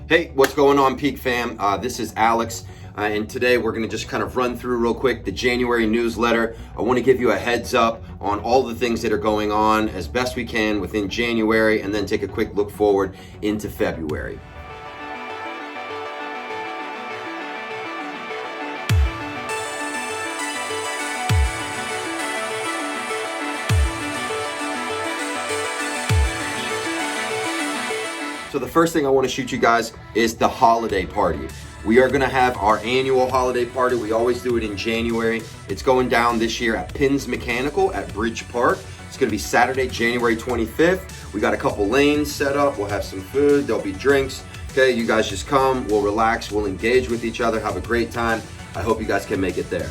Hey, what's going on, Peak fam? This is Alex, and today we're going to just kind of run through real quick the January newsletter. I want to give you a heads up on all the things that are going on as best we can within January, and then take a quick look forward into February. So the first thing I want to shoot you guys is the holiday party. We are going to have our annual holiday party. We always do it in January. It's going down this year at Pins Mechanical at Bridge Park. It's going to be Saturday, January 25th. We got a couple lanes set up. We'll have some food. There'll be drinks. Okay, you guys just come. We'll relax. We'll engage with each other. Have a great time. I hope you guys can make it there.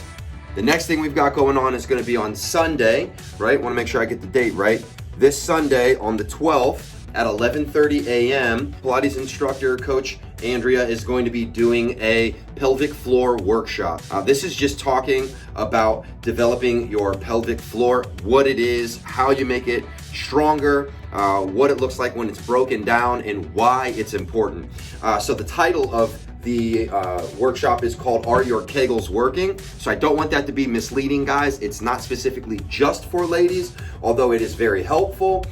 The next thing we've got going on is going to be on Sunday, right? Want to make sure I get the date right. This Sunday on the 12th, at 11:30 a.m., Pilates instructor, Coach Andrea, is going to be doing a pelvic floor workshop. This is just talking about developing your pelvic floor, what it is, how you make it stronger, what it looks like when it's broken down, and why it's important. So the title of the workshop is called Are Your Kegels Working? So I don't want that to be misleading, guys. It's not specifically just for ladies, although it is very helpful.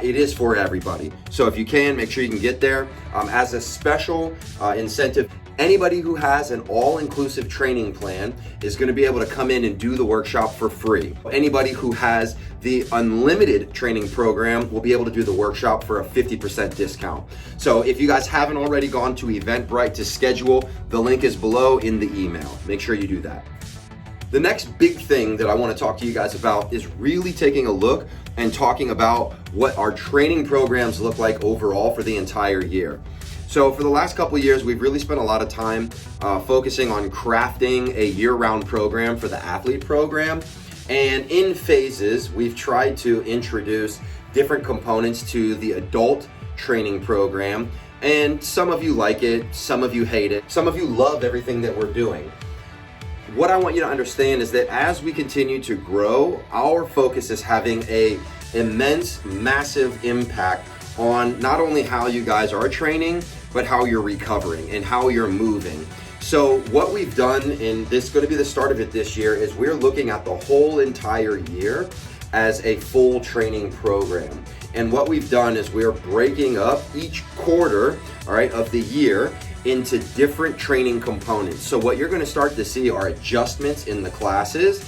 It is for everybody. So if you can, make sure you can get there. As a special incentive, anybody who has an all-inclusive training plan is going to be able to come in and do the workshop for free. Anybody who has the unlimited training program will be able to do the workshop for a 50% discount. So if you guys haven't already gone to Eventbrite to schedule, the link is below in the email. Make sure you do that. The next big thing that I want to talk to you guys about is really taking a look and talking about what our training programs look like overall for the entire year. So for the last couple of years, we've really spent a lot of time focusing on crafting a year-round program for the athlete program. And in phases, we've tried to introduce different components to the adult training program. And some of you like it, some of you hate it, some of you love everything that we're doing. What I want you to understand is that as we continue to grow, our focus is having an immense, massive impact on not only how you guys are training, but how you're recovering and how you're moving. So what we've done, and this is going to be the start of it this year, is we're looking at the whole entire year as a full training program. And what we've done is we're breaking up each quarter, all right, of the year into different training components. So what you're going to start to see are adjustments in the classes.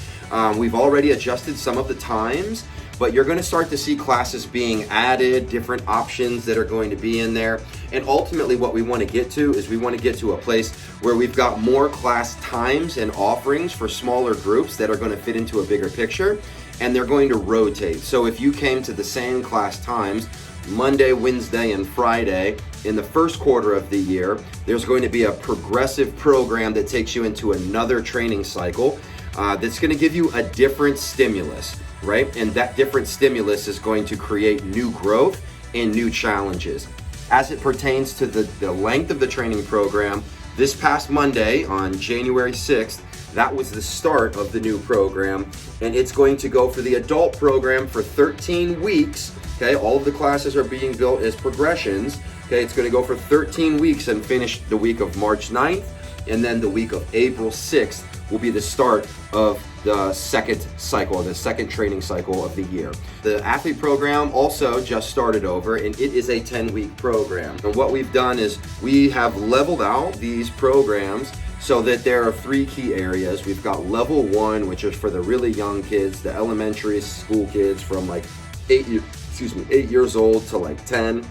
We've already adjusted some of the times, but you're going to start to see classes being added, different options that are going to be in there. And ultimately what we want to get to is we want to get to a place where we've got more class times and offerings for smaller groups that are going to fit into a bigger picture, and they're going to rotate. So if you came to the same class times, Monday, Wednesday, and Friday, in the first quarter of the year, there's going to be a progressive program that takes you into another training cycle that's going to give you a different stimulus, right? And that different stimulus is going to create new growth and new challenges. As it pertains to the length of the training program, this past Monday on January 6th, that was the start of the new program, and it's going to go for the adult program for 13 weeks. Okay, all of the classes are being built as progressions. Okay, it's going to go for 13 weeks and finish the week of March 9th, and then the week of April 6th will be the start of the second cycle, the second training cycle of the year. The athlete program also just started over, and it is a 10-week program. And what we've done is we have leveled out these programs so that there are three key areas. We've got level 1, which is for the really young kids, the elementary school kids from like 8 years old to like 10.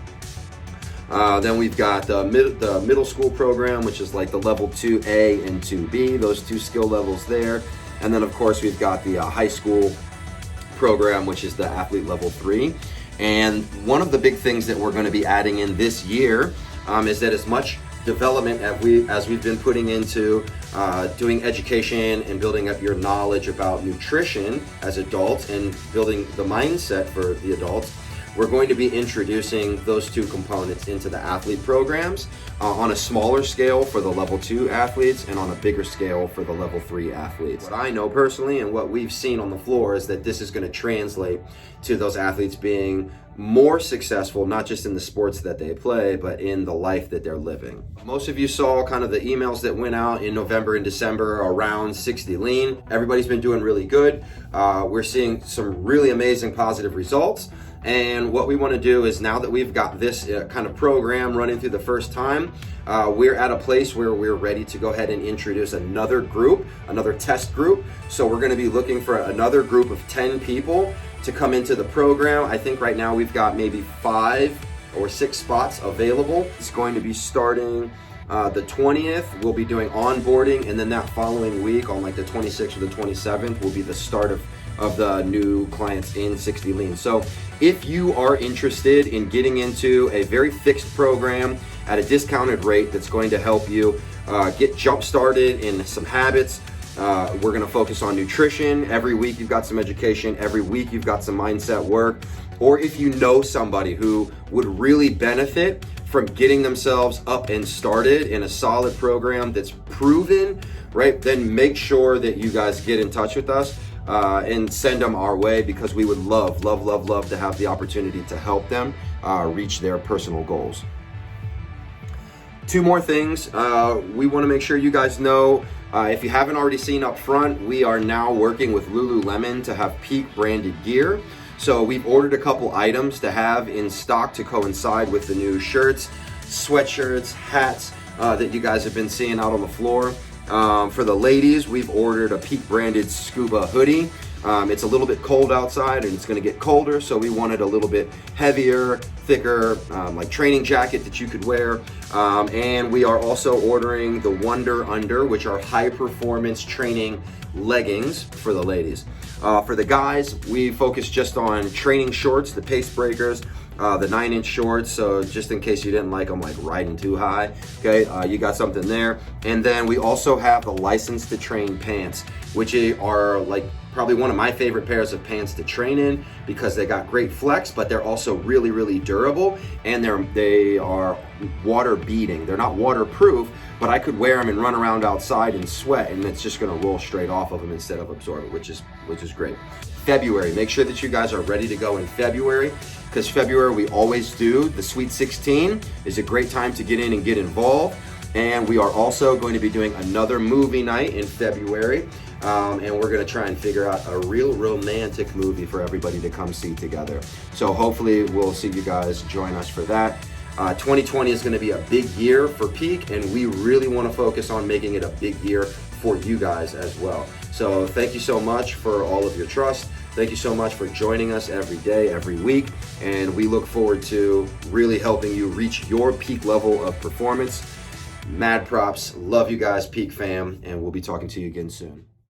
Then we've got the middle school program, which is like the level 2A and 2B, those two skill levels there. And then of course we've got the high school program, which is the athlete level 3. And one of the big things that we're going to be adding in this year is that as much development as we've been putting into doing education and building up your knowledge about nutrition as adults and building the mindset for the adults, we're going to be introducing those two components into the athlete programs on a smaller scale for the level 2 athletes and on a bigger scale for the level 3 athletes. What I know personally and what we've seen on the floor is that this is going to translate to those athletes being more successful, not just in the sports that they play, but in the life that they're living. Most of you saw kind of the emails that went out in November and December around 60 Lean. Everybody's been doing really good. We're seeing some really amazing positive results. And what we want to do is, now that we've got this kind of program running through the first time, we're at a place where we're ready to go ahead and introduce another group, another test group. So we're going to be looking for another group of 10 people to come into the program. I think right now we've got maybe 5 or 6 spots available. It's going to be starting the 20th. We'll be doing onboarding, and then that following week on like the 26th or the 27th will be the start of the new clients in 60 Lean. So if you are interested in getting into a very fixed program at a discounted rate that's going to help you get jump started in some habits, we're gonna focus on nutrition. Every week you've got some education. Every week you've got some mindset work. Or if you know somebody who would really benefit from getting themselves up and started in a solid program that's proven, right, then make sure that you guys get in touch with us and send them our way, because we would love to have the opportunity to help them reach their personal goals. 2 more things. We want to make sure you guys know, if you haven't already seen up front, we are now working with Lululemon to have Peak branded gear. So we've ordered a couple items to have in stock to coincide with the new shirts, sweatshirts, hats that you guys have been seeing out on the floor. For the ladies, we've ordered a Peak branded scuba hoodie. It's a little bit cold outside and it's going to get colder, so we wanted a little bit heavier, thicker, like training jacket that you could wear. And we are also ordering the Wonder Under, which are high performance training leggings for the ladies. For the guys, we focus just on training shorts, the pace breakers, the 9-inch shorts. So just in case you didn't like them, like riding too high, okay, you got something there. And then we also have the License to Train pants, which are like probably one of my favorite pairs of pants to train in, because they got great flex, but they're also really durable, and they are water beating. They're not waterproof, but I could wear them and run around outside and sweat, and it's just gonna roll straight off of them instead of absorb it, which is great. February, make sure that you guys are ready to go in February, because February we always do the Sweet 16 is a great time to get in and get involved. And we are also going to be doing another movie night in February, and we're going to try and figure out a real romantic movie for everybody to come see together. So hopefully we'll see you guys join us for that. 2020 is going to be a big year for Peak, and we really want to focus on making it a big year for you guys as well. So thank you so much for all of your trust. Thank you so much for joining us every day, every week, and we look forward to really helping you reach your peak level of performance. Mad props. Love you guys, Peak fam, and we'll be talking to you again soon.